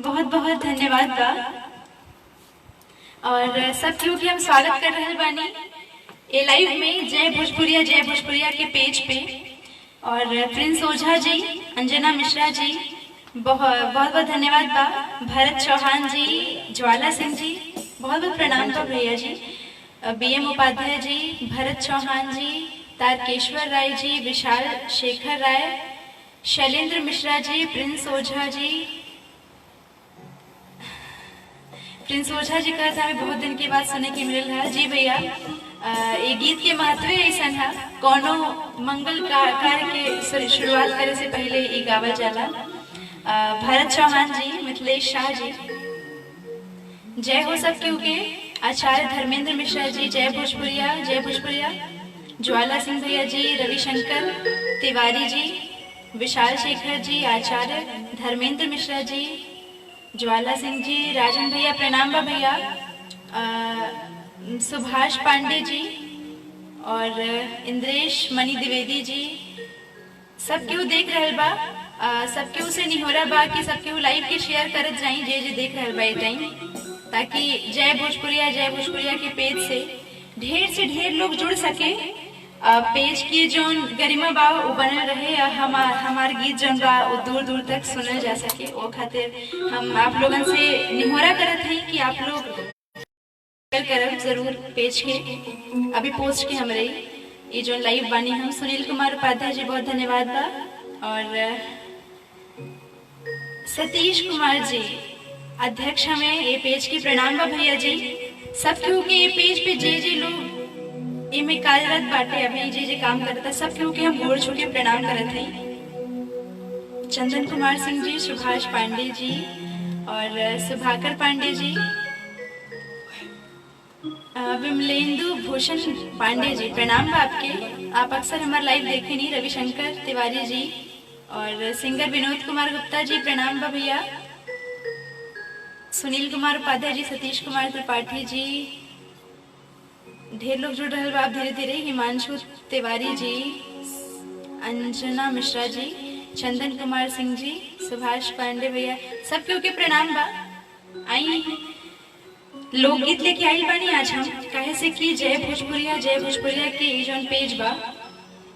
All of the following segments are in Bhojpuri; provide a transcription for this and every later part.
बहुत बहुत धन्यवाद बा। और सब केहू के हम स्वागत कर रहे बानी ए लाइव में जय भोजपुरिया के पेज पे। और प्रिंस ओझा जी, अंजना मिश्रा जी, बहुत बहुत धन्यवाद बा। भरत चौहान जी, ज्वाला सिंह जी, बहुत बहुत प्रणाम बा भैया जी। BM उपाध्याय जी, भरत चौहान जी, तारकेश्वर राय जी, विशाल शेखर राय, शैलेंद्र मिश्रा जी, प्रिंस ओझा जी का हमें बहुत दिन के बाद सुने के मिल रहा जी भैया। ये गीत के महत्व ऐसा है, कोनो मंगल कार्य के शुरुआत करे से पहले ये गावल जाला। भरत चौहान जी, मिथिलेश शाह जी, जय हो सब केहू के। आचार्य धर्मेंद्र मिश्रा जी, जय भोजपुरिया। ज्वाला सिंह भैया जी, रविशंकर तिवारी जी, विशाल शेखर जी, आचार्य धर्मेंद्र मिश्रा जी, ज्वाला सिंह जी, राजन भैया प्रणाम बा भैया। सुभाष पांडे जी और इंद्रेश मणि द्विवेदी जी, सब केहू देख रहल बा। सब केहू से निहोरा बा कि सब केहू लाइव के शेयर करत जाई जे देख रहल बा ये टाइम, ताकि जय भोजपुरिया के पेज से ढेर लोग जुड़ सके। पेज की जोन गरिमा बा वो बनल रहे, हमार गीत जोन बा वो दूर तक सुनल जा सके। वो खातिर हम आप लोगन से निहोरा करत हैं कि आप लोग करब जरूर पेज के। अभी पोस्ट के हमरे ये जो लाइव बानी हम सुनील कुमार उपाध्याय जी, बहुत धन्यवाद बा। और सतीश कुमार जी, अध्यक्ष हमें ये पेज के प्रणाम बा भैया जी। सब केहू के ये पेज पे जे लोग इमे कार्यरत बाटे, अभी जे काम करता, सब केहू के हम गोड़ छू के प्रणाम करत हैं। चंदन कुमार सिंह जी, सुभाष पांडे जी और सुभाकर पांडे जी, विमलेंदु भूषण पांडे जी, प्रणाम बा आपके। आप अक्सर हमारे लाइव देखे नहीं। रविशंकर तिवारी जी और सिंगर विनोद कुमार गुप्ता जी, प्रणाम बा भैया। सुनील कुमार उपाध्याय जी, सतीश कुमार त्रिपाठी जी, ढेर लोग जुड़ रहे बा धीरे। हिमांशु तिवारी जी, अंजना मिश्रा जी, चंदन कुमार सिंह जी, सुभाष पांडे भैया, सब केहू के प्रणाम बा। आई लोकगीत लेके आई बानी आज हम, काहे से कि जय भोजपुरिया के ये जोन पेज बा,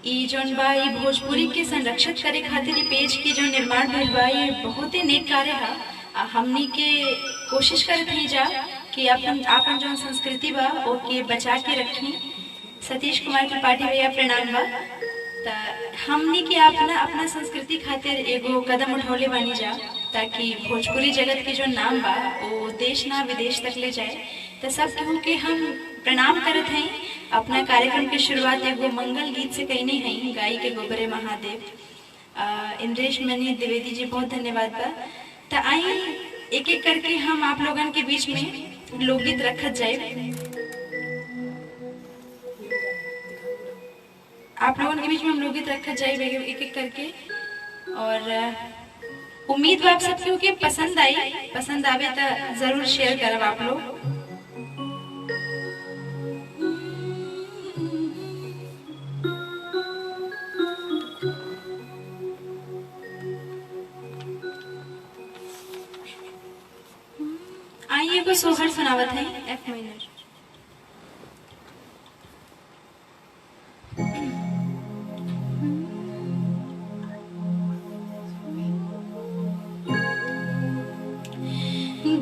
ये जोन बा ये भोजपुरी के संरक्षित करे खातिर पेज के जो निर्माण भइल बा, ये बहुत ही नेक कार्य है। हमनी के कोशिश करत हैं जा कि अपन जो संस्कृति बा ओके बचा के रखी। सतीश कुमार त्रिपाठी भैया प्रणाम बा। हमनी के अपना संस्कृति खातिर एगो कदम उठौले बानी जा, ताकि भोजपुरी जगत के जो नाम बा वो देश ना विदेश तक ले जाए। तो सब केहू के हम प्रणाम करत हैं। अपना कार्यक्रम की शुरुआत एगो मंगल गीत से कईनी है, गाई के गोबरे महादेव। इंद्रेश मणि द्विवेदी जी, बहुत धन्यवाद बा। तो आई एक करके हम आप लोगन के बीच में लोकगीत रखत जाए। आप लोगों के बीच में हम लोकगीत रखत जाए एक करके। और उम्मीद बा आप सबके के पसंद आवे तो जरूर शेयर करब आप लोग। आइए को सोहर सुनावत है F माइनर।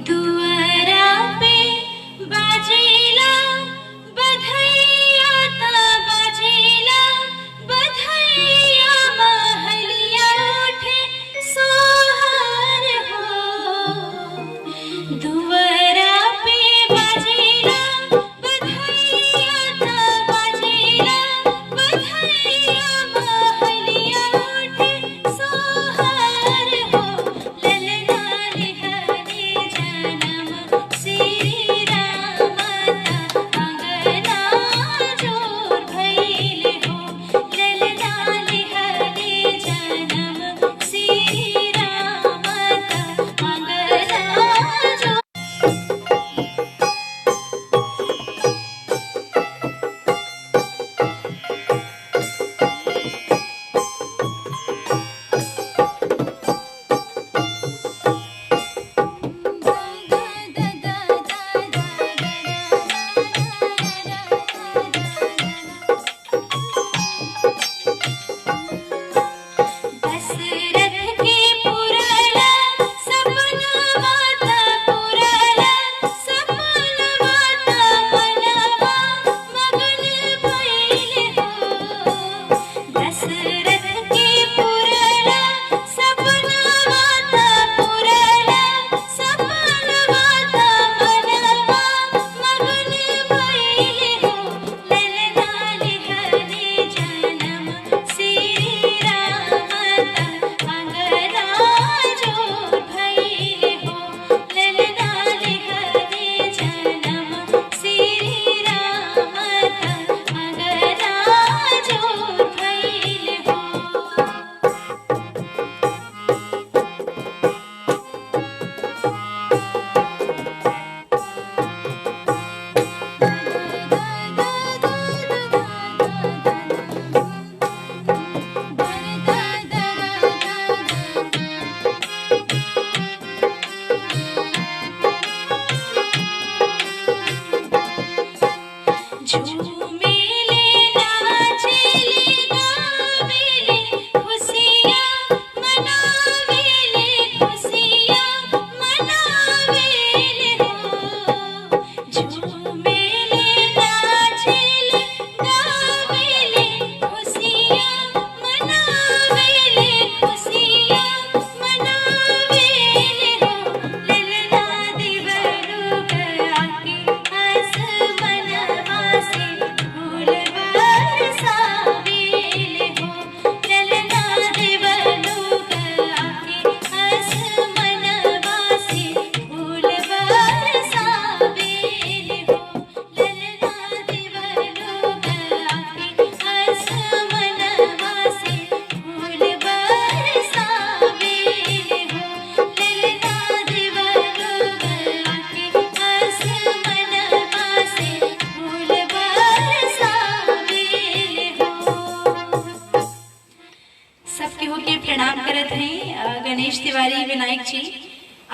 दुआरा पे बाजेला बधैया ता बाजेला बधैया, महलिया उठे सोहर हो। दुआरा पे बाजेला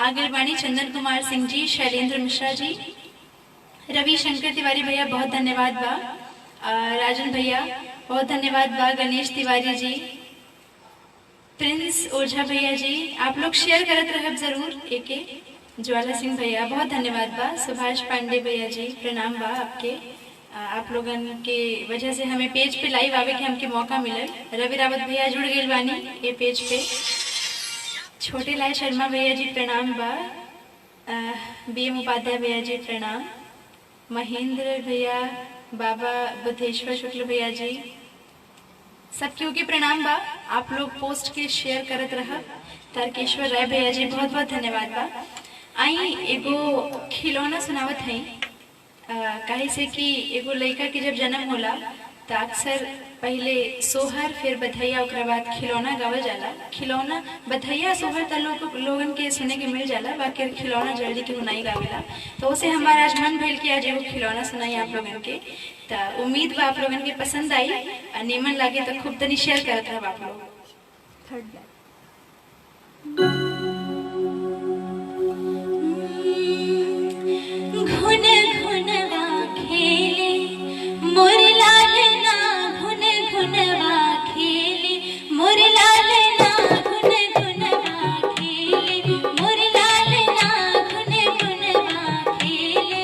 आगरवाणी चंदन कुमार सिंह जी, शैलेंद्र मिश्रा जी, रवि शंकर तिवारी भैया बहुत धन्यवाद बा, राजन भैया बहुत धन्यवाद बा, गणेश तिवारी जी, प्रिंस ओझा भैया जी, आप लोग शेयर करत रहब जरूर एके। ज्वाला सिंह भैया बहुत धन्यवाद बा, सुभाष पांडे भैया जी प्रणाम बा आपके, आप लोगन के वजह से हमें पेज पे लाइव आवे के हमके मौका मिलल। रवि रावत भैया जुड़ गए बानी ये पेज पे। छोटे लाल शर्मा भैया जी प्रणाम बा, BM उपाध्याय भैया जी प्रणाम, महेंद्र भैया, बाबा बुद्धेश्वर शुक्ल भैया जी, सब क्यों के प्रणाम बा। आप लोग पोस्ट के शेयर करत रह। तारकेश्वर राय भैया जी बहुत बहुत धन्यवाद बा। आई एगो खिलौना सुनावत है, काहे से कि एगो लड़का के जब जन्म होला तो अक्सर पहले सोहर फिर बधैया ओकरा बाद खिलौना गावल जाला। खिलौना बधैया सोहर त लोगन के सुने के मिल जाला, बाकी खिलौना जल्दी के नहीं गावेला। तो उसे हमारा आज मन भेल कि आज एगो खिलौना सुनाई आप लोगन के। तो उम्मीद बा आप लोगन के पसंद आई, नीमन लागे तो खूब तनी शेयर करत रह आप लोग। घुन घुनवा खेले मोर लाल ना, घुन घुनवा खेले मोर लाल ना, घुन घुनवा खेले मोर लाल ना, घुन घुनवा खेले।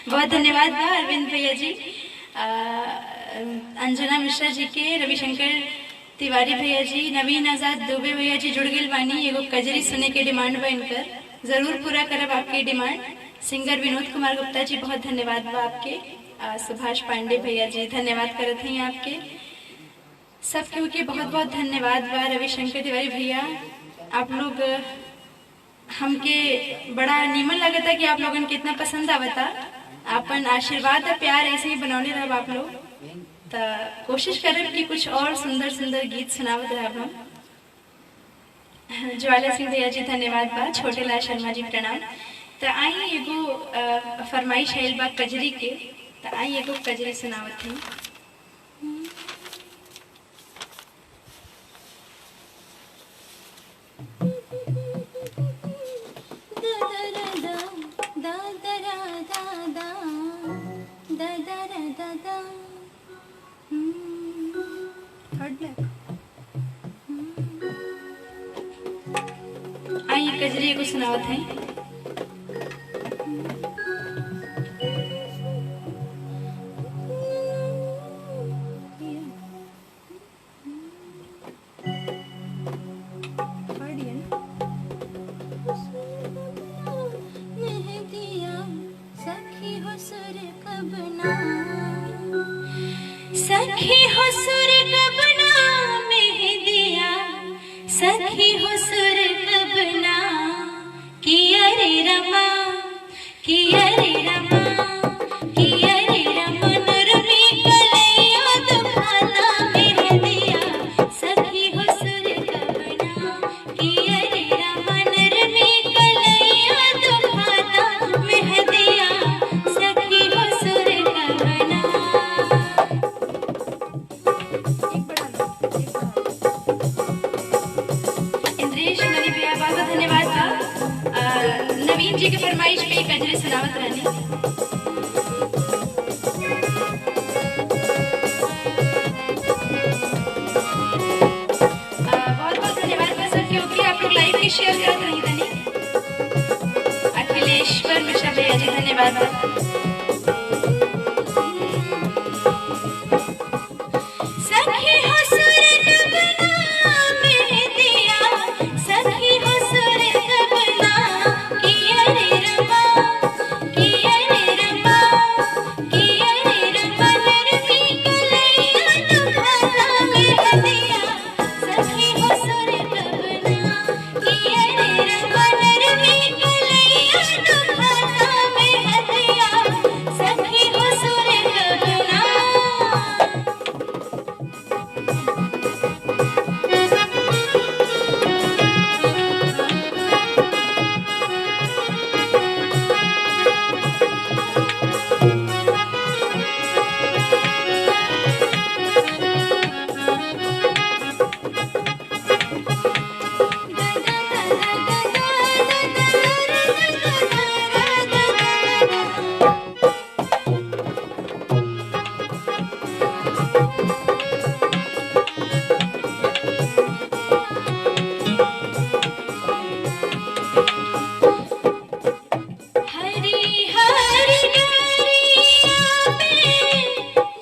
बहुत धन्यवाद बा अरविंद भैया जी, अंजना मिश्रा जी के, रविशंकर तिवारी भैया जी, नवीन आजाद दुबे भैया जी जुड़ गए बानी। एगो कजरी सुने के डिमांड बा इनकर, जरूर पूरा करब आपके डिमांड। सिंगर विनोद कुमार गुप्ता जी बहुत धन्यवाद बा आपके। सुभाष पांडे भैया जी धन्यवाद करत हैं आपके। सब केहू के बहुत बहुत धन्यवाद बा। रविशंकर तिवारी भैया, आप लोग हमके बड़ा नीमन लगता कि आप लोगन के इतना पसंद आवता। अपन आशीर्वाद और प्यार ऐसे ही बनौले रह आप लोग। तो कोशिश करब कि कुछ और सुंदर सुंदर गीत सुनावत रहब हम। ज्वाला सिंह भैया जी धन्यवाद बा। छोटे लाल शर्मा जी प्रणाम। तो आई एगो फरमाइश है बा कजरी के, तो आई एगो कजरी सुनावत है। आई कजरी को सुनावत है। हो सुर कब ना, सखी हो सुर कब ना मेहंदिया, सखी हो सुर कब ना, किया रे रमा, किया रे रमा, किया रे रमा, नरमी कलैया दुखाना मेहंदिया, सखी हो सुर कब ना, किया रे रमा, नरमी कलैया दुखाना मेहंदिया, सखी हो सुर कब ना। इंद्रेश मनी भैया बहुत बहुत धन्यवाद बा। नवीन जी के फरमाइश पे कजरी सुनावत रहनी। बहुत बहुत धन्यवाद बा सर, क्योंकि आप लोग लाइव भी शेयर करत रही तनी। अखिलेश्वर मिश्रा भैया जी धन्यवाद बा। सखी हो सुर कब ना मेहंदिया, सखी हो सुर कब ना, किया रे रमा, किया रे रमा, किया रे रमा, नरमी कलैया दुखाना मेहंदिया, सखी हो सुर कब ना, किया रे रमा, नरमी कलैया दुखाना मेहंदिया, सखी हो सुर कब ना। हरी हरी डरिया पे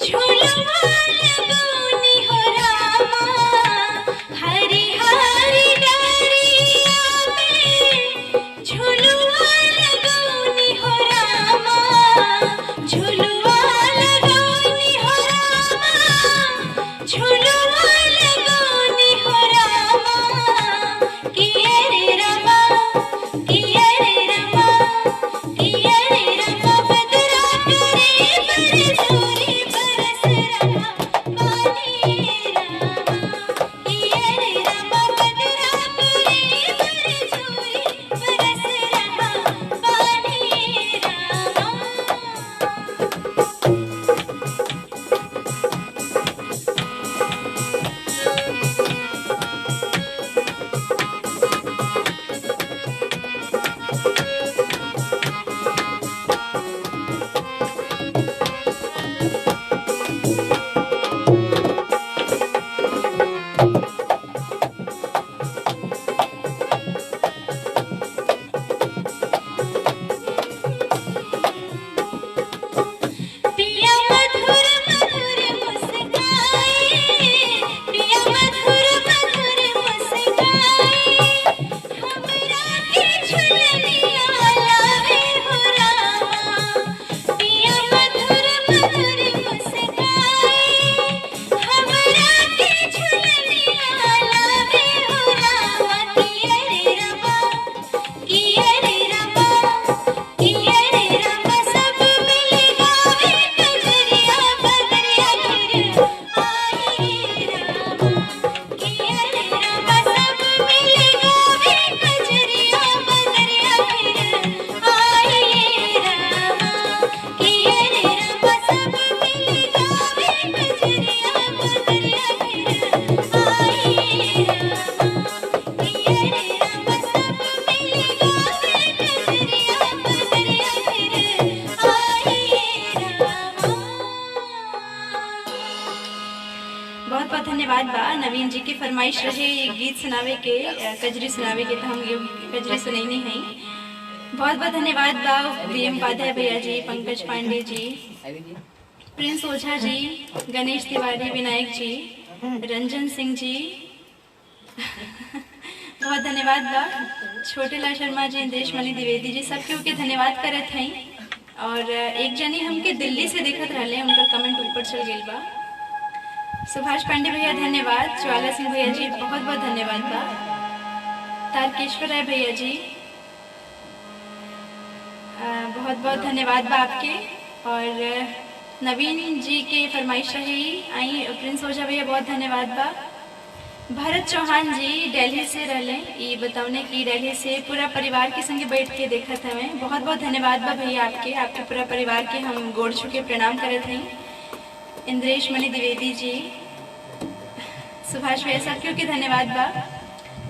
झूलवा लगौनी हो रामा, हरी हरी डरिया पे झूलवा लगौनी हो रामा, झूलवा लगौनी हो रामा, झूलवा लगौनी हो रामा, किया रे रमा, किया रे रमा, किया रे रमा, बदरा करे बरसोरी बरस रहा पानी रामा, किया रे रमा, बदरा करे बरसोरी बरस रहा पानी रामा। पिया मधुर मधुर मुस्काए, पिया मधुर मधुर मुस्काए, हमरा के झुलनिया लावे हो रामा, पिया मधुर मधुर मुस्काए, हमरा के झुलनिया लावे हो रामा, किया रे रमा, किया रे रमा, किया रे रमा, सब मिल गावे कजरिया बदरिया फिर आई रामा, किया रे रमा, सब मिल गावे कजरिया बदरिया फिर आई रामा, किया रे रमा, सब मिल गावे कजरिया बदरिया फिर आई रामा, किया रे रमा, सब मिल गावे कजरिया बदरिया फिर आई रामा। बहुत बहुत धन्यवाद बा। नवीन जी की फरमाइश रहे गीत सुनावे के, कजरी सुनावे के, तो हम ये कजरी सुनैनी है। बहुत बहुत धन्यवाद बा वीएम उपाध्याय भैया जी, पंकज पांडे जी, प्रिंस ओझा जी, गणेश तिवारी, विनायक जी, रंजन सिंह जी, बहुत धन्यवाद बा। छोटे लाल शर्मा जी, इंद्रेश मणि द्विवेदी जी, सबके ओके धन्यवाद करत हैं। और एक जनी हमके दिल्ली से देखत रहले, उनका कमेंट ऊपर चल गई बा। सुभाष पांडे भैया धन्यवाद। ज्वाला सिंह भैया जी बहुत बहुत धन्यवाद बा। तारकेश्वर राय भैया जी बहुत बहुत धन्यवाद बा आपके। और नवीन जी के फरमाइश रही आई। प्रिंस ओझा भैया बहुत धन्यवाद बा। भरत चौहान जी दिल्ली से रहले, ये बताउने की दिल्ली से पूरा परिवार के संगे बैठ के देखत हमें। बहुत बहुत धन्यवाद बा भैया आपके पूरा परिवार के हम गोड़ छुके प्रणाम करत हैं। इंद्रेश मणि द्विवेदी जी, सुभाष भैया सबके के धन्यवाद बा।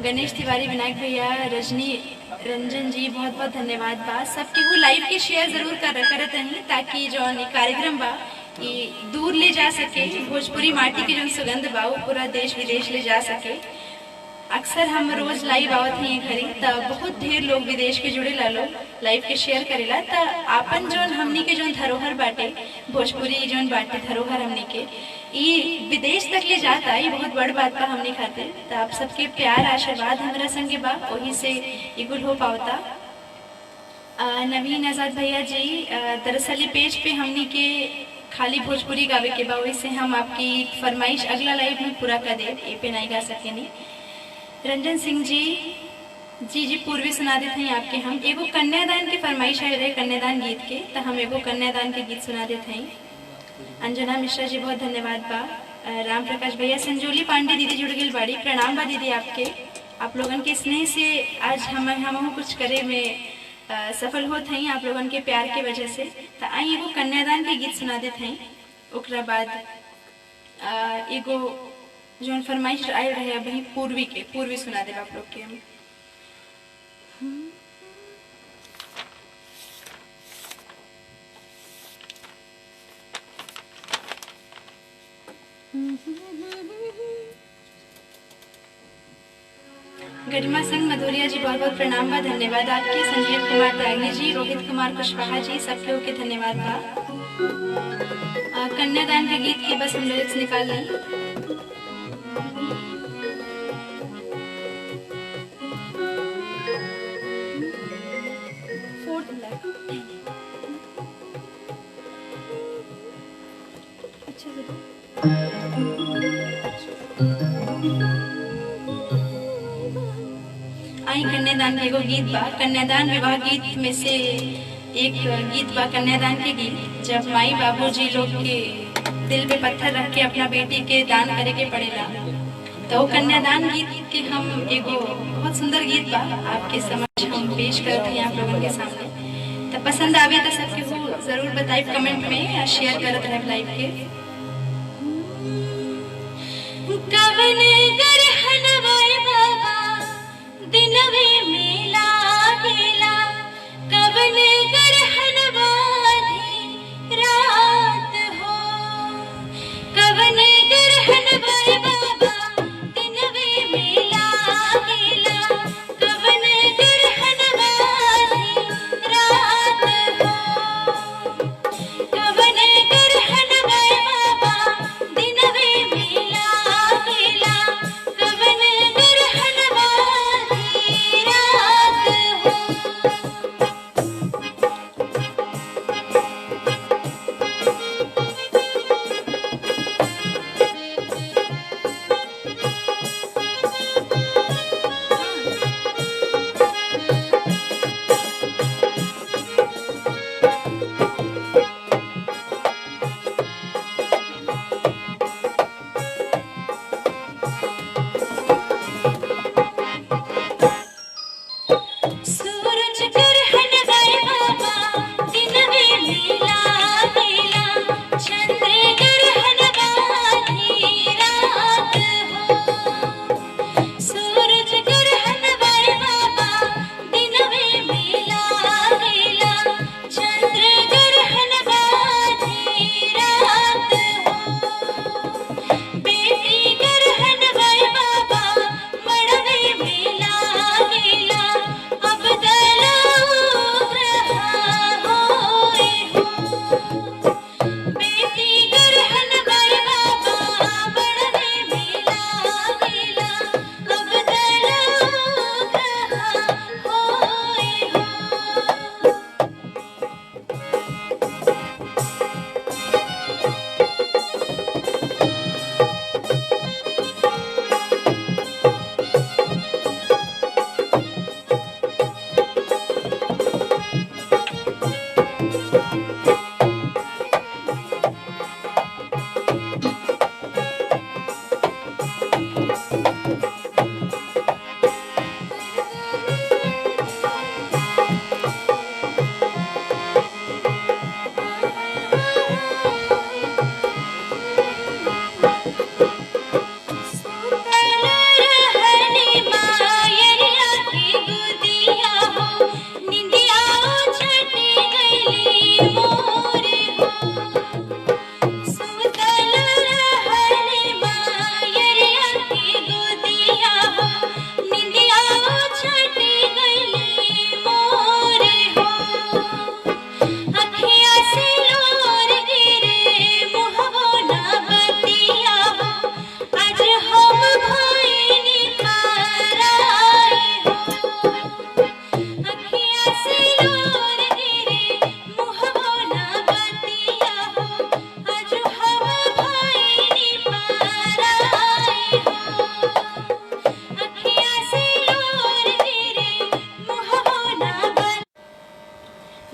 गणेश तिवारी, विनायक भैया, रजनी रंजन जी बहुत बहुत धन्यवाद बा। सबके वो लाइव के शेयर जरूर करत रही ताकि जो कार्यक्रम बा ये दूर ले जा सके। भोजपुरी माटी की जो सुगंध बा वो पूरा देश विदेश ले जा सके। अक्सर हम रोज लाइव आवत हैं घरी, तब बहुत ढेर लोग विदेश के जुड़े ला लोग लाइव के शेयर करेला। त आपन जोन हमनी के जोन धरोहर बाटे, भोजपुरी जोन बाटे धरोहर हमनी के, ये विदेश तक ले जाता, ये बहुत बड़ बात बा हमने खातिर। तो आप सबके प्यार आशीर्वाद हमारा संगे बा, वही से ये कुल हो पावता। नवीन आजाद भैया जी, दरअसल पेज पे हमनी के खाली भोजपुरी गावे के बा, वही से हम आपकी फरमाइश अगला लाइव में पूरा कर दे, ये पे नहीं गा सके नहीं। रंजन सिंह जी जी पूर्वी सुना देते हैं आपके। हम एगो कन्यादान के फरमाइश आए रहे, कन्यादान गीत के, तो हम एगो कन्यादान के गीत सुना देते हैं। अंजना मिश्रा जी बहुत धन्यवाद बा। राम प्रकाश भैया, संजोली पांडे दीदी जुड़ गई बाड़ी, प्रणाम बा दीदी आपके। आप लोगन के स्नेह से आज हम कुछ करे में सफल होते हैं, आप लोगन के प्यार के वजह से। तो आई एगो कन्यादान के गीत सुना देते हैं। ओकरा बाद एगो जो फरमाइश आए रहे अभी पूर्वी सुना दे आप लोग के हम। गरिमा सिंह मधुरिया जी बहुत बहुत प्रणाम बा, धन्यवाद आपके। संजीव कुमार त्यागी जी, रोहित कुमार कुशवाहा जी, सबके ओके धन्यवाद बा। कन्यादान के गीत के बस हम लिरिक्स निकाल लें। आई कन्यादान एगो गीत बा, कन्यादान विवाह गीत में से एक गीत बा कन्यादान के गीत। जब माई बाबूजी लोग के दिल पे पत्थर रख के अपना बेटी के दान करे के पड़ेला, तो कन्यादान गीत के हम एगो बहुत सुंदर गीत बा आपके समक्ष हम पेश करते हैं आप लोगों के सामने। तो पसंद आवे तो सबके वो जरूर बताइए कमेंट में या शेयर करत रहे लाइव के। कवन गरहनवाय बाबा दिनवे मेला गेला, कवन गरहनवाधी रात हो, कवन गरहनवाय बाबा दिनवे मेला गेला, कवन गरहनवाधी रात हो, कवन गरहनवाय बाबा दिनवे मेला गेला, कवन गरहनवाधी रात हो।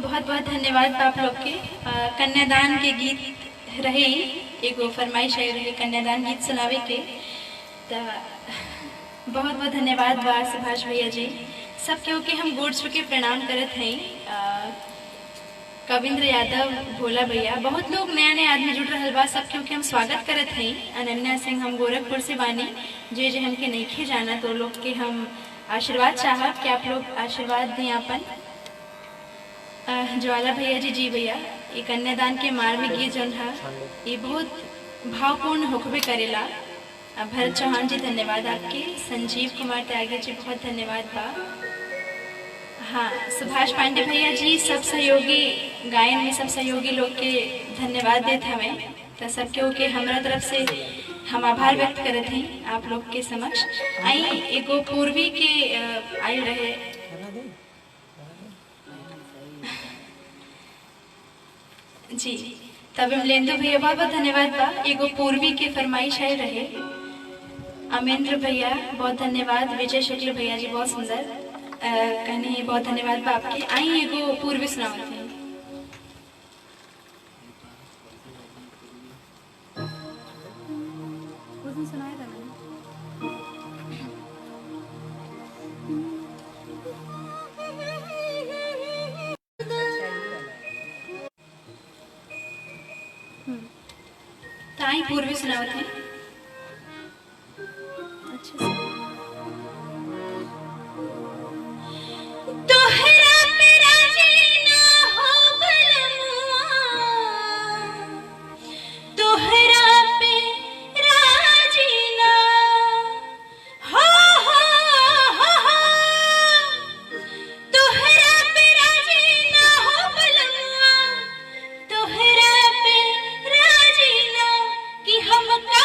बहुत बहुत धन्यवाद आप लोग के। कन्यादान के गीत रहे, एगो फरमाइश आई रहे कन्यादान गीत सुनावे के, तो बहुत बहुत धन्यवाद बा सुभाष भैया जी। सब केहू के हम गोड़ छू के प्रणाम करत हैं। कविंद्र यादव, भोला भैया, बहुत लोग नया नया आदमी जुड़ रहा बा, सब केहू के हम स्वागत करत हैं। अनन्या सिंह, हम गोरखपुर से बानी, जे हमके नहीं जाना तो लोग के हम आशीर्वाद चाहब कि आप लोग आशीर्वाद दें अपन। ज्वाला भैया जी भैया, ये कन्यादान के मार में गीत जौन है ये बहुत भावपूर्ण होकबे करेला। भरत चौहान जी धन्यवाद आपके। संजीव कुमार त्यागी जी बहुत धन्यवाद बा। हाँ, सुभाष पांडे भैया जी, सब सहयोगी गायन में सब सहयोगी लोग के धन्यवाद देते हमें। तो सब केहू के हमारा तरफ से हम आभार व्यक्त करते हैं आप लोग के समक्ष। आई एगो पूर्वी के आयल रहे जी, तब लेंदु भैया बहुत बहुत धन्यवाद बा। एगो पूर्वी के फरमाइश आयल रहे। अमेंद्र भैया बहुत धन्यवाद। विजय शुक्ल भैया जी बहुत सुंदर कहने, बहुत धन्यवाद बा आपके। आई एगो पूर्वी सुनावत हैं। सुनाया था ताई पूर्वी सुनावत है। अच्छा से तोहरा पे राजी ना हो बलमुआ, तोहरा पे राजी ना हो, तोहरा पे राजी ना हो बलमुआ, तोहरा पे राजी ना कि हम का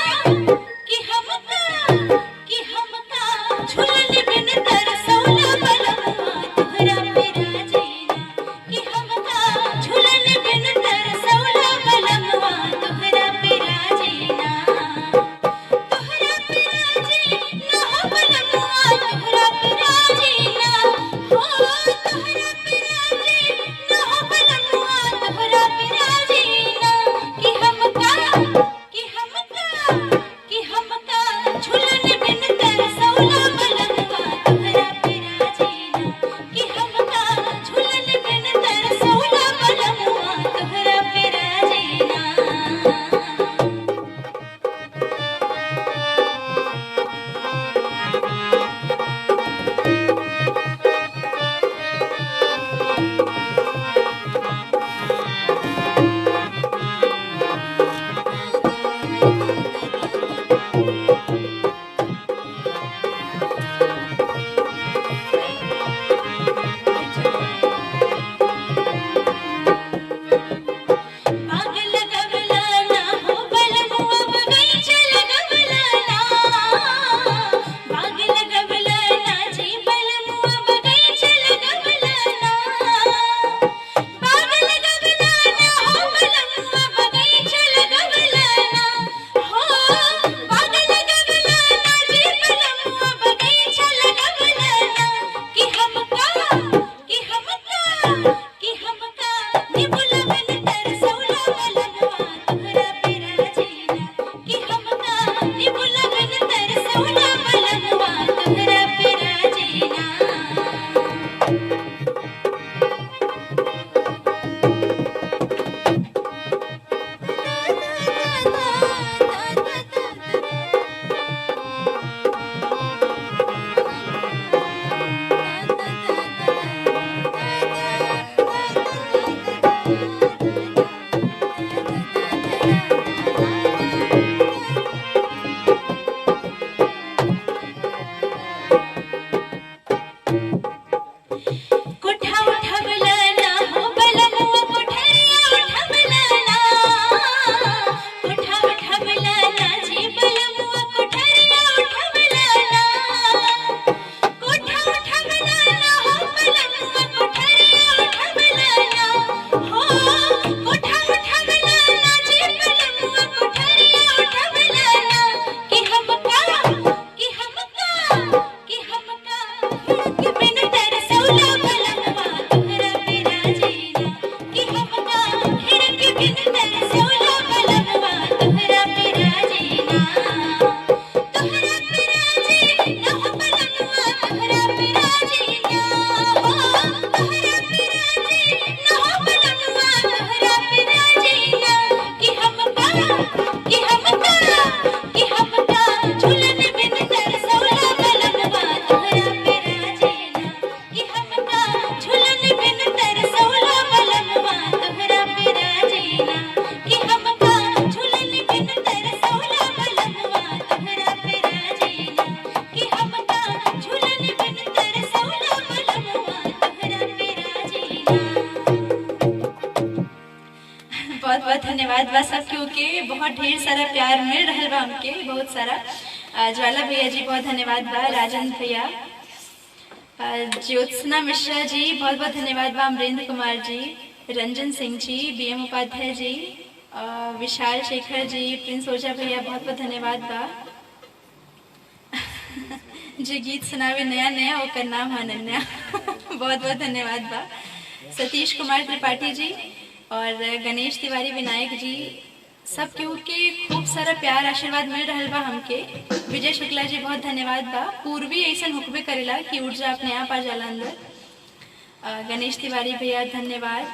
बहुत बहुत धन्यवाद बा सब केहू के, बहुत ढेर सारा प्यार मिल रहा बा हमके, बहुत सारा। ज्वाला भैया जी बहुत धन्यवाद बा, राजन भैया, ज्योत्सना मिश्रा जी बहुत बहुत धन्यवाद बा, अमरेंद्र कुमार जी, रंजन सिंह जी, BM उपाध्याय जी, विशाल शेखर जी, प्रिंस ओझा भैया बहुत बहुत धन्यवाद बा। जी गीत सुनावे नया नया ओकर नाम अनन्या बहुत बहुत धन्यवाद बा। सतीश कुमार त्रिपाठी जी और गणेश तिवारी विनायक जी, सब केहू के खूब सारा प्यार आशीर्वाद मिल रहा बा हमके। विजय शुक्ला जी बहुत धन्यवाद बा। पूर्वी ऐसा हुक्बे करेला कि ऊर्जा अपने आप आ जाला अंदर। गणेश तिवारी भैया धन्यवाद।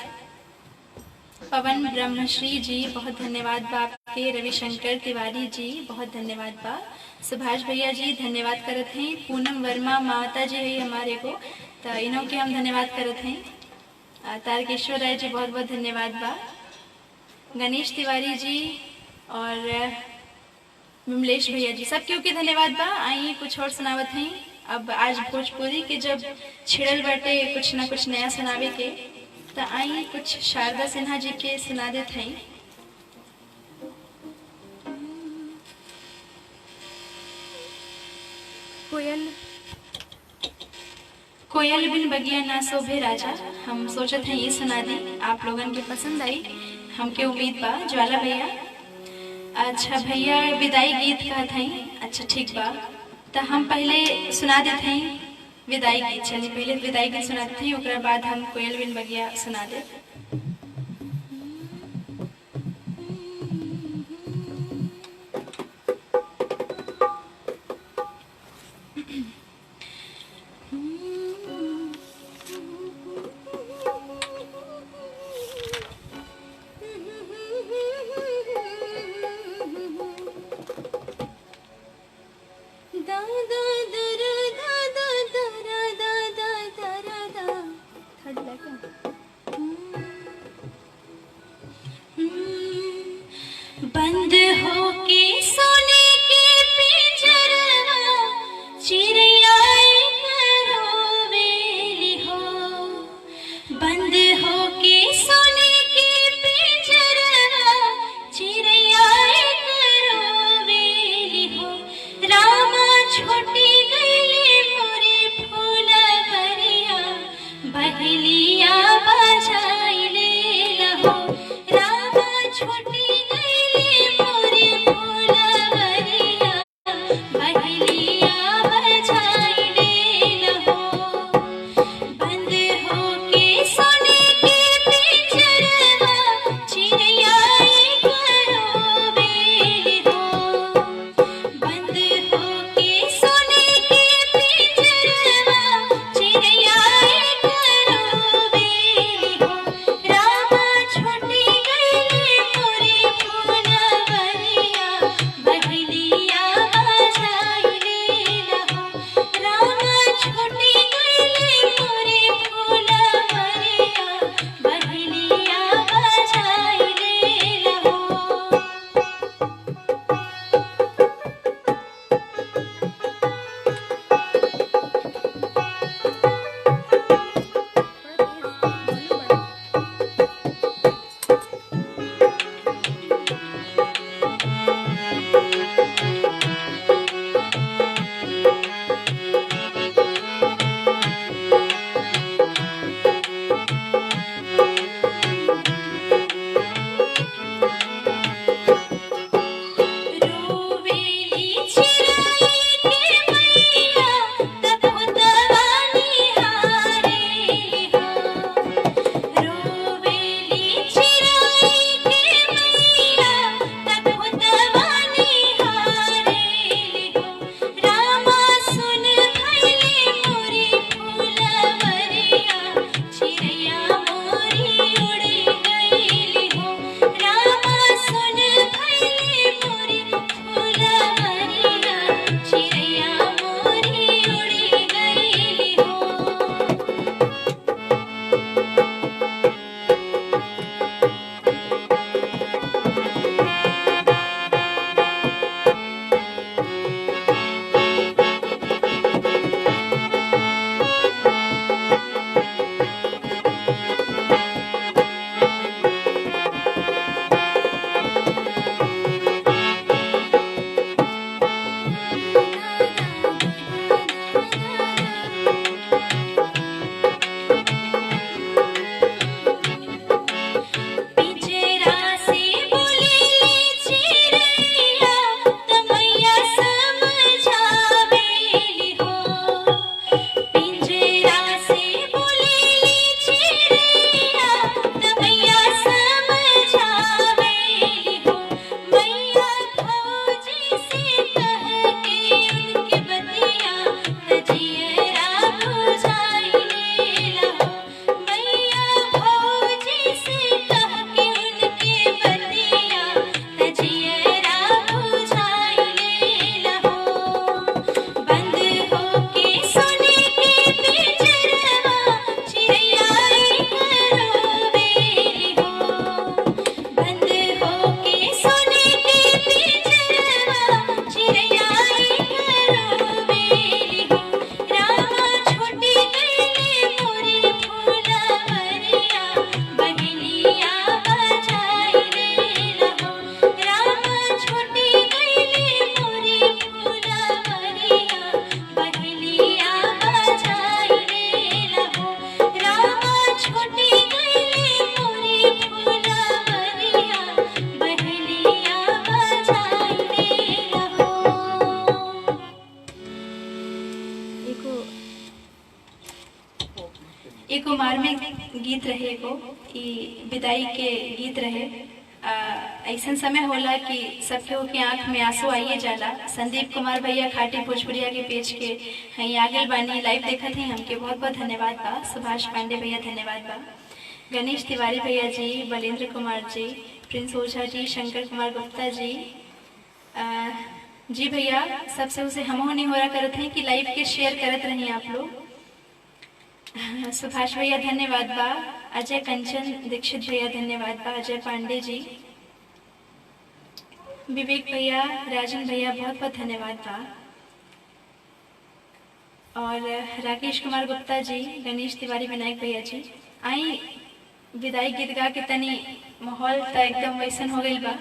पवन ब्रह्मश्री जी बहुत धन्यवाद बा आपके। रविशंकर तिवारी जी बहुत धन्यवाद बा। सुभाष भैया जी धन्यवाद करत हैं। पूनम वर्मा माता जी है हमारे को, तो इन्हों के हम धन्यवाद करत हैं। तारकेश्वर राय जी बहुत बहुत धन्यवाद बा। गणेश तिवारी जी और विमलेश भैया जी, सब क्यों के धन्यवाद बा। आई कुछ और सुनावत हैं। अब आज भोजपुरी के जब छिड़ल बाटे कुछ ना कुछ नया सुनावे के, तो आई कुछ शारदा सिन्हा जी के सुना देत हैं। कोयल बिन बगिया ना शोभे राजा, हम सोचत हैं ये सुना दी, आप लोगन के पसंद आई हमके उम्मीद बा। ज्वाला भैया, अच्छा भैया विदाई गीत कहत हैं, अच्छा ठीक बा, तो हम पहले सुना देते हैं विदाई गीत। चलिए पहले विदाई गीत सुना देते हैं, ओकरा बाद हम कोयल बिन बगिया सुना दे। बंद हो के सोने के पिंजरवा, चिड़िया रोवेली हो। बंद हो के सोने के पिंजरवा, चिड़िया रोवेली हो। रामा छोटी गईली मोरी फूलवरिया, बहलिया बजाइले लहो। रामा छोटी गईली मोरी फूल बहेलिया बजाई रे रहो राम छोटी गईली मोरी फुलवरिया बहेलिया बजाई रे रहो राम छोटी गईली मोरी फुलवरिया बहेलिया बजाई रे रहो। एगो मार्मिक गीत रहे, एगो ई विदाई के गीत रहे। ऐसा समय होला कि सबके के आंख में आंसू आइए जाला। संदीप कुमार भैया खाटी भोजपुरिया के पेज के हई आगे बानी लाइव देखत हैं, हमके बहुत बहुत धन्यवाद बा। सुभाष पांडे भैया धन्यवाद बा। गणेश तिवारी भैया जी, बलेंद्र कुमार जी, प्रिंस ओझा जी, शंकर कुमार गुप्ता जी, जी भैया सबसे उसे हम नहीं हो रहा करते हैं कि लाइव के शेयर करत रही आप लोग। सुभाष भैया धन्यवाद बा। अजय कंचन दीक्षित भैया धन्यवाद बा। अजय पांडे जी, विवेक भैया, राजन भैया बहुत बहुत धन्यवाद बा। और राकेश कुमार गुप्ता जी, गणेश तिवारी, विनायक भैया जी। आई विदाई गीत गा के तनी माहौल तो एकदम वैसन हो गई बा,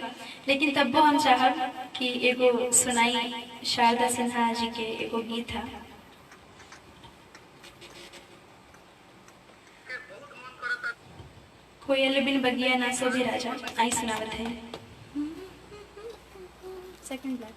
लेकिन तब्बो हम चाहब कि एगो सुनाई शारदा सिन्हा जी के एगो गीत था। कोयल बिन बगिया ना सोभे राजा, आई सुनावत है। Second black.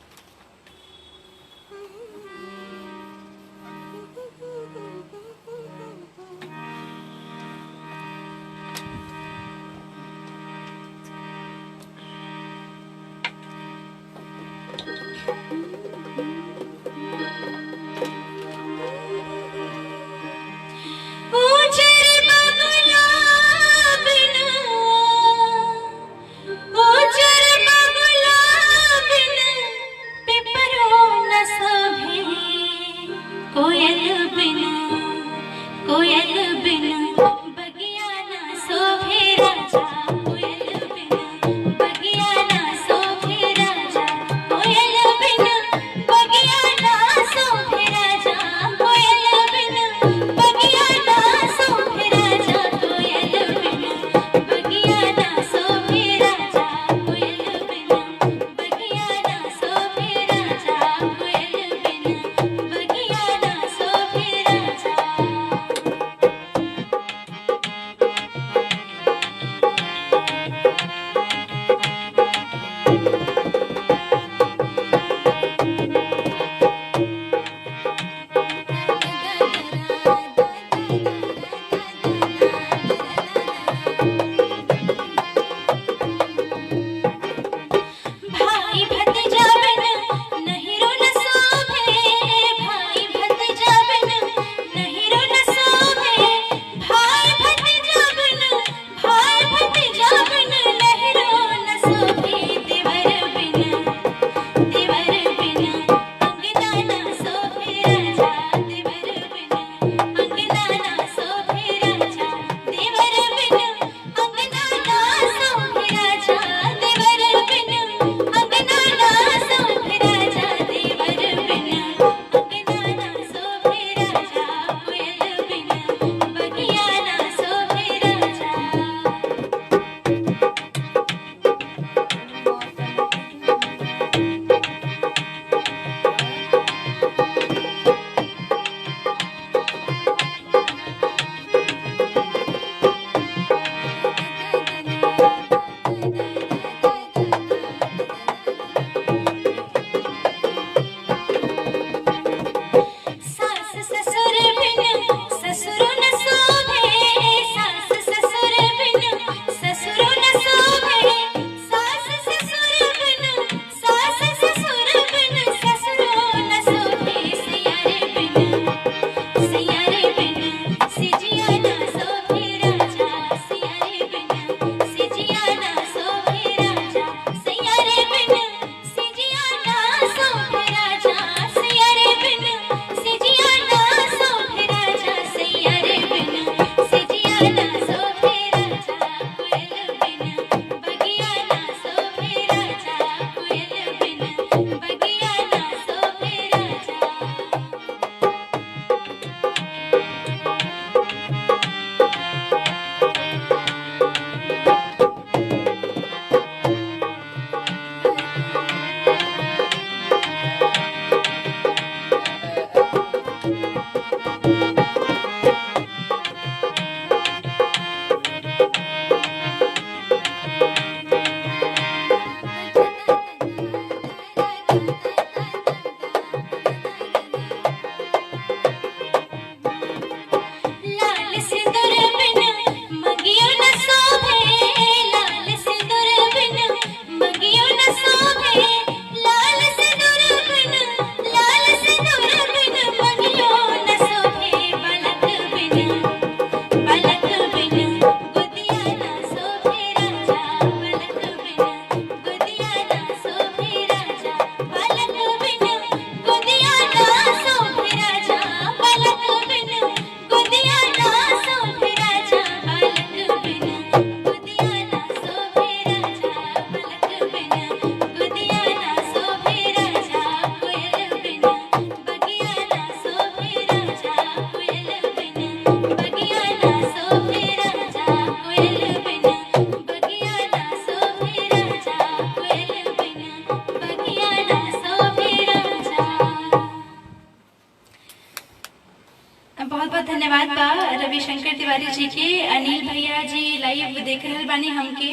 तिवारी जी के, अनिल भैया जी लाइव देख रहल बानी हमके,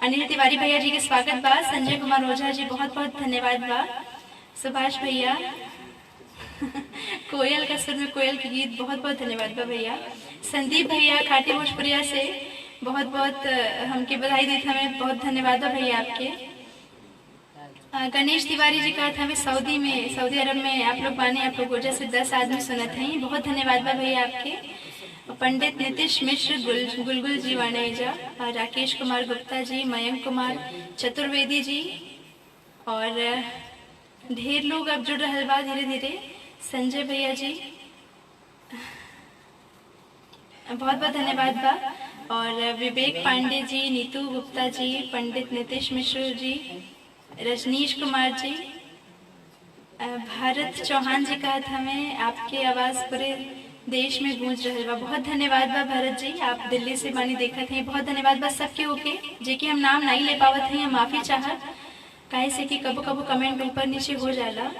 अनिल तिवारी भैया जी के स्वागत बा। संजय कुमार ओझा जी बहुत बहुत धन्यवाद बा। सुभाष भैया कोयल का सुर में कोयल के गीत, बहुत बहुत धन्यवाद बा भैया। संदीप भैया खाटी भोजपुरिया से बहुत बहुत हमके बधाई देते, हमें बहुत धन्यवाद बा भैया आपके। गणेश तिवारी जी का था हमें सऊदी अरब में आप लोग बाने, आप लोग वजह से 10 आदमी सुनत हैं, बहुत धन्यवाद बा भैया आपके। पंडित नीतीश मिश्र गुलगुल जी वाणेजा, राकेश कुमार गुप्ता जी, मयंक कुमार चतुर्वेदी जी और ढेर लोग अब जुड़ रहे बा धीरे धीरे। संजय भैया जी बहुत बहुत धन्यवाद बा। और विवेक पांडे जी, नीतू गुप्ता जी, पंडित नीतीश मिश्र जी, रजनीश कुमार जी, भारत चौहान जी का हमें आपके आवाज़ पूरे देश में गूंज रहे बा, बहुत धन्यवाद बा भरत जी, आप दिल्ली से बानी देखत हैं, बहुत धन्यवाद बा सबके ओके जे कि हम नाम नहीं ले पावत हैं, माफ़ी चाहत काहे से कि कबो कबो कमेंट ऊपर नीचे हो जाला।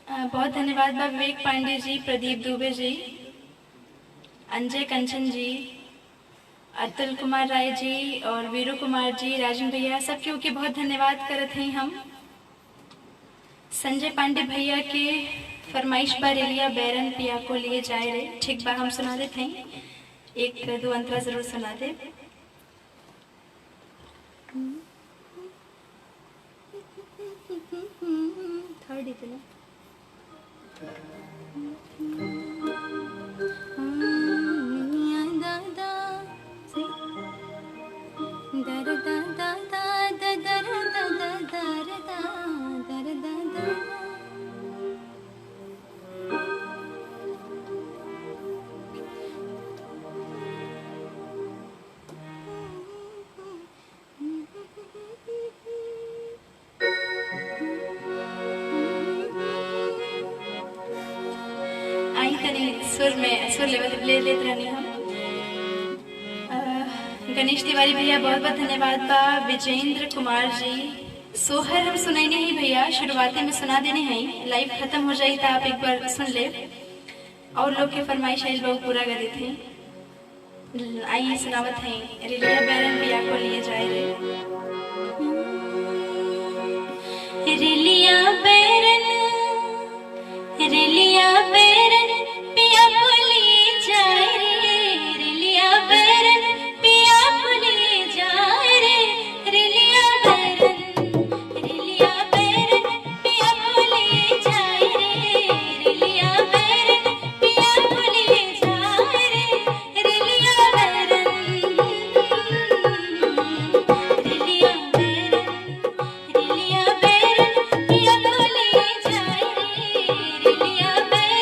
बहुत धन्यवाद बा विवेक पांडे जी, प्रदीप दुबे जी, अंजय कंचन जी, अतुल कुमार राय जी और वीरू कुमार जी, राजन भैया सबके ओके बहुत धन्यवाद करत हैं हम। संजय पांडे भैया के फरमाइश बा रेलिया बैरन पिया को लिए जाए रे, ठीक बा हम सुना देते हैं, एक दो अंतरा जरूर सुना दे। थर्ड इतना सुर ले लेते रहनी हम। गणेश तिवारी भैया बहुत बहुत धन्यवाद बा। विजेंद्र कुमार जी, सोहर हम सुनैने ही भैया, शुरुआती में सुना देने हैं, लाइव खत्म हो जाए तो आप एक बार सुन ले, और लोग के फरमाइश है लोग पूरा कर देते। आइए सुनावत हैं रेलिया बैरन पिया को लिए जाए रे। रेलिया बैरन पिया को लिए जाए रे, रेलिया बैरन पिया को लिए जाए रे, रेलिया बैरन पिया को लिए जाए रे, रेलिया बैरन पिया को लिए जाए रे, रेलिया बैरन पिया को लिए जाए रे, रेलिया बैरन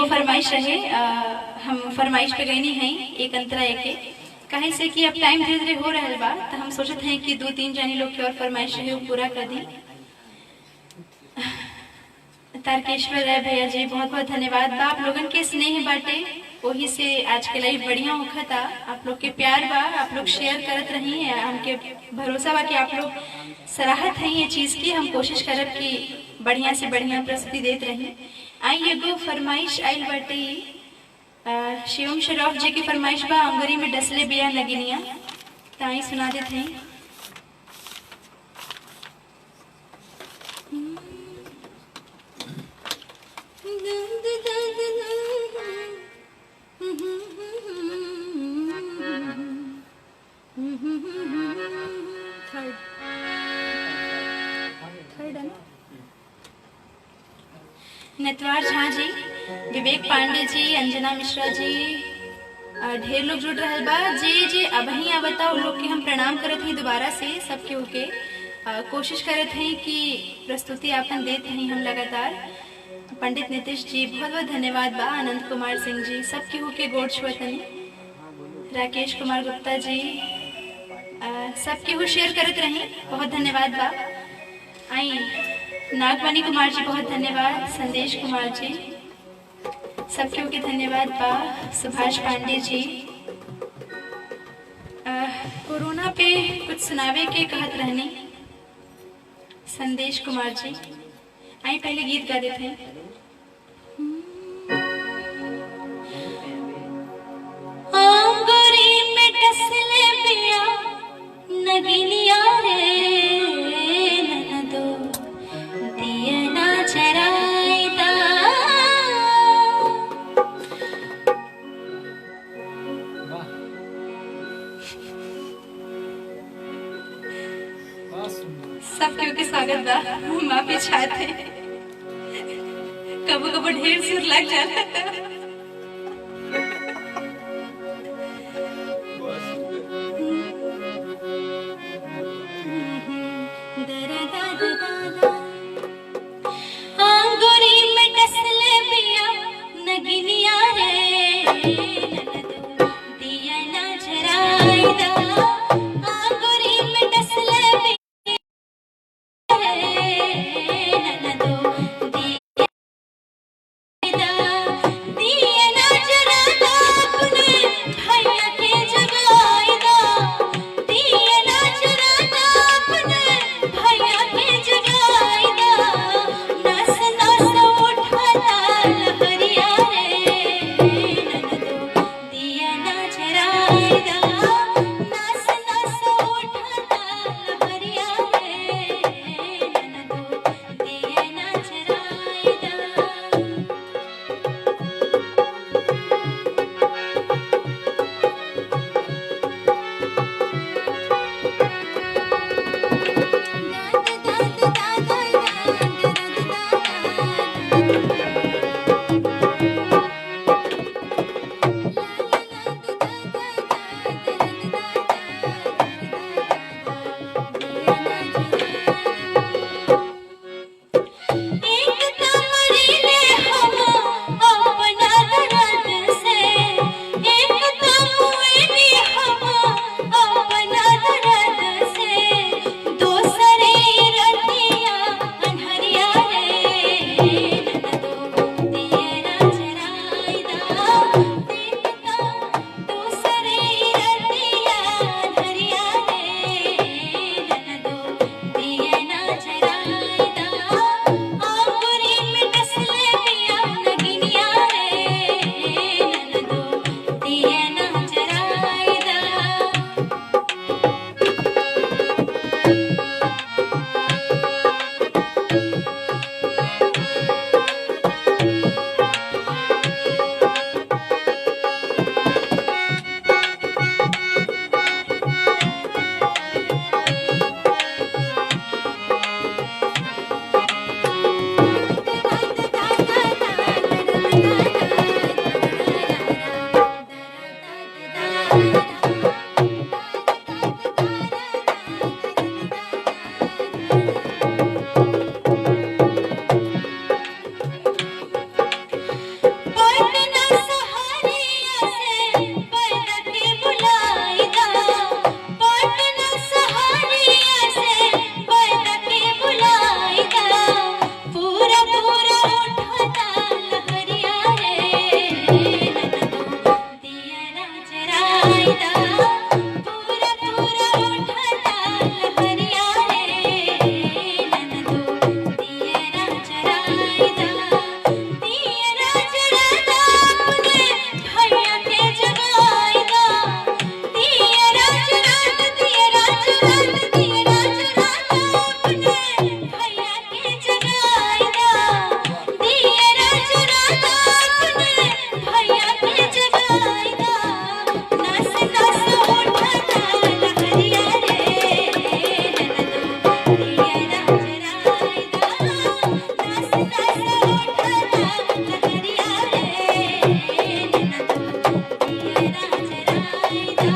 एगो फरमाइश रहे, हम फरमाइश पे गई नहीं हैं एक अंतरा एके कहे से कि अब टाइम धीरे धीरे हो रहा बा, तो हम सोचते हैं कि 2-3 जानी लोग की और फरमाइश रहे वो पूरा कर दी। तारकेश्वर राय भैया जी बहुत बहुत धन्यवाद बा, आप लोगन के स्नेह बाटे वही से आज के लाइव बढ़िया होखा था। आप लोग के प्यार बा, आप लोग शेयर करत रही है, हमके भरोसा बा कि आप लोग सराहत है ये चीज की। हम कोशिश करब कि बढ़िया से बढ़िया प्रस्तुति देते रही। आई एगो फरमाइश आइल बाटे, शिवम शरफ जी की फरमाइश बा, अंगरी में डसले बिया नगिनिया, ताई सुना देते हैं। नटवर झा जी, विवेक पांडे जी, अंजना मिश्रा जी, ढेर लोग जुड़ रहा बा। जे जे अब ही आवता उन लोग के हम प्रणाम करत हैं दोबारा से सबके होके। कोशिश करत हैं कि प्रस्तुति आपन देते हैं हम लगातार। पंडित नीतीश जी बहुत बहुत धन्यवाद बा, आनंद कुमार सिंह जी सबके होके गोड़ छुअतनी, राकेश कुमार गुप्ता जी सबके हो शेयर करत रही, बहुत धन्यवाद बा। आई नागवानी कुमार जी बहुत धन्यवाद, संदेश कुमार जी सबके होके धन्यवाद बा, सुभाष पांडे जी। कोरोना पे कुछ सुनावे के कहत रहने, संदेश कुमार जी। आई पहले गीत गा देते हैं। आंगुरी में डसले बिया नगिनिया रे, ननदो दिया ना जराइदा। सबके के स्वागत बा, माफी चाहते, कबो कबो ढेर सुर लग जाता। आंगुरी में डसले बिया नगिनिया रे, ननदो दिया ना जराइदा। आंगुरी में डसले बिया रे, ननदो दिया चराइदा पूरा पूरा उठता लहरिया रे ननदो दियरा चराइदा अपने भैया के जगाइदा दियरा चराइदा अपने भैया के जगाइदा दियरा चराइदा अपने भैया के जगाइदा नस नस उठता लहरिया रे ननदो दियरा चराइदा नस नस उठता लहरिया रे ननदो दियरा चराइदा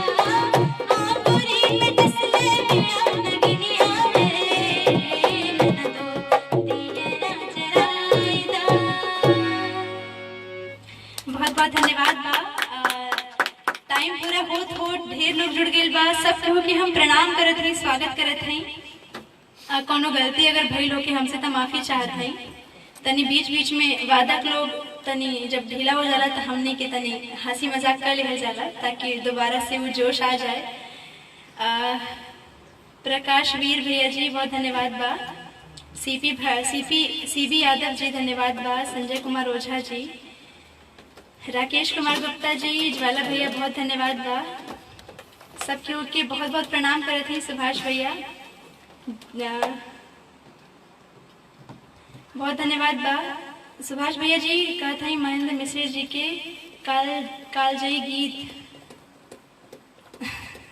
आंगुरी में डसले मिया नगिनिया रे ननदो दियरा चराइदा। बहुत बहुत धन्यवाद बा। टाइम पूरा होत ढेर लोग जुड़ गए बा। सब केहू के हम प्रणाम करत हई, स्वागत करत हई। कोनो गलती अगर भइल हो के हमसे तो माफी चाहत हई। तनी बीच बीच में वादक लोग तनी जब ढीला हो जाला तो हमने के तनी हंसी मजाक कर लेहल जाला ताकि दोबारा से वो जोश आ जाए। प्रकाश वीर भैया जी बहुत धन्यवाद बा। सीबी यादव जी धन्यवाद बा। संजय कुमार ओझा जी, राकेश कुमार गुप्ता जी, ज्वाला भैया बहुत धन्यवाद बा। सब केहू के बहुत बहुत प्रणाम करत हई। सुभाष भैया बहुत धन्यवाद बा। सुभाष भैया जी कहत हई महेंद्र मिश्र जी के कालजयी गीत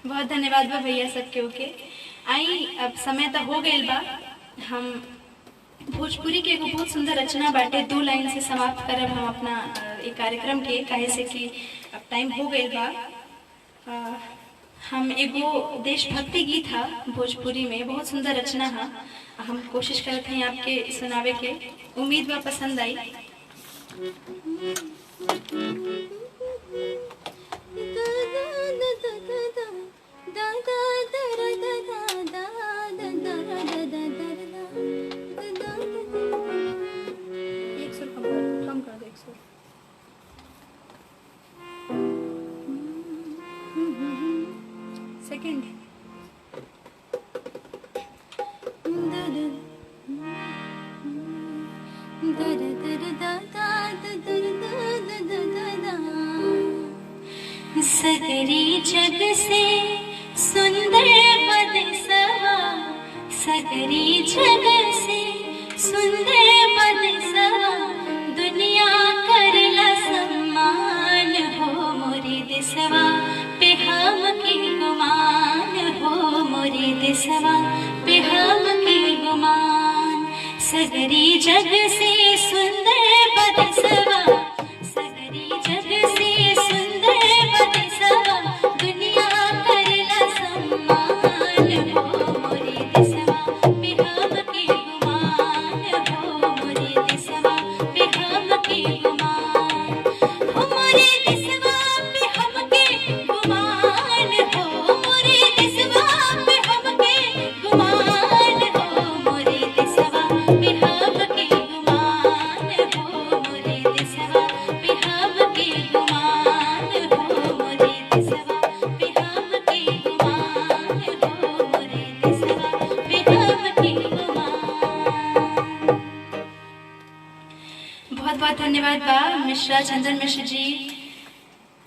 बहुत धन्यवाद बा भैया सब केहू के। आई अब समय तो हो गइल बा। हम भोजपुरी के एगो बहुत सुंदर रचना बाटे 2 लाइन से समाप्त करब हम अपना एक कार्यक्रम के, काहे से कि अब टाइम हो गइल बा। हम एगो देशभक्ति गीत हा भोजपुरी में, बहुत सुंदर रचना हा। हम कोशिश करते हैं आपके सुनावे के, उम्मीद बा पसंद आई। एक सुर कम कर दो, एक सुर। सेकंड सगरी जग से सुंदर बदसवा सगरी जग से सुंदर बदसवा दुनिया करला सम्मान हो मोरी दिसवा पे हम के गुमान हो मोरी दिसवा पे हम के गुमान सगरी जग से सुंदर बदसवा सगरी जग से सुंदर बदसवा दुनिया करला सम्मान हो मोरी दिसवा पे हम के गुमान हो मोरी दिसवा पे हम के गुमान हो मोरी दिसवा पे हम के गुमान हो मोरी दिसवा पे हम के गुमान हो मोरी दिसवा पे हम के गुमान हो मोरी दिसवा पे हम के गुमान हो मोरी दिसवा पे हम के गुमान हो मोरी दिसवा पे हम के गुमान। बहुत बहुत धन्यवाद बा मिश्रा चंदन मिश्र जी।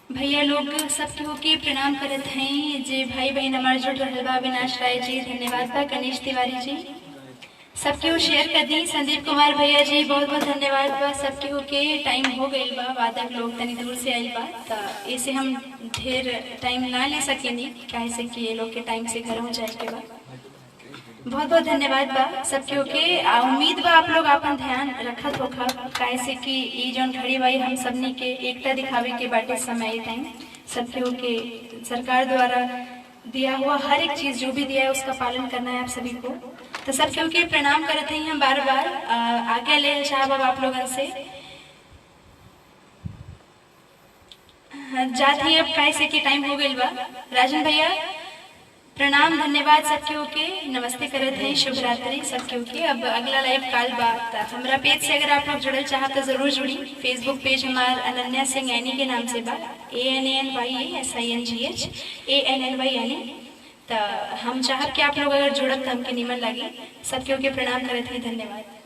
भैया लोग सब केहू के प्रणाम करत हैं। जे भाई बहन हमारे जुड़ रहल बा, अविनाश राय जी धन्यवाद बा। गणेश तिवारी जी सब केहू शेयर कर दी। संदीप कुमार भैया जी बहुत बहुत धन्यवाद बा। सब केहू के टाइम हो गइल बा, वादक लोग तनी दूर से आइल बा त इसे हम ढेर टाइम ना ले सकेनी, काहे से कि ये लोग के टाइम से घर हो जाए के बा। बहुत बहुत धन्यवाद बा सब केहू के। उम्मीद बा आप लोग अपन ध्यान रखत होखा, काहे से कि ई जौन खड़ी बाई हम सबनी के एकता दिखावे के बाटे समय टाइम। सब केहू के सरकार द्वारा दिया हुआ हर एक चीज जो भी दिया है उसका पालन करना है आप सभी को। तो सब केहू के प्रणाम करते हैं हम बार बार। आगे ले साहब अब आप लोगन से जात ही अब काहे से कि टाइम हो गइल बा। राजन भैया प्रणाम धन्यवाद सबके के नमस्ते करत हैं शुभ रात्रि सबके के। अब अगला लाइव काल बात हमारा पेज से अगर आप लोग जुड़ल चाहत तो जरूर जुड़ी। फेसबुक पेज हमार अनन्या सिंह एनी के नाम से बा, ANNYASINGH ANNYANI। तो हम चाहत कि आप लोग अगर जुड़ब तो हमके निमन लगी। सबके के प्रणाम करत हैं, धन्यवाद।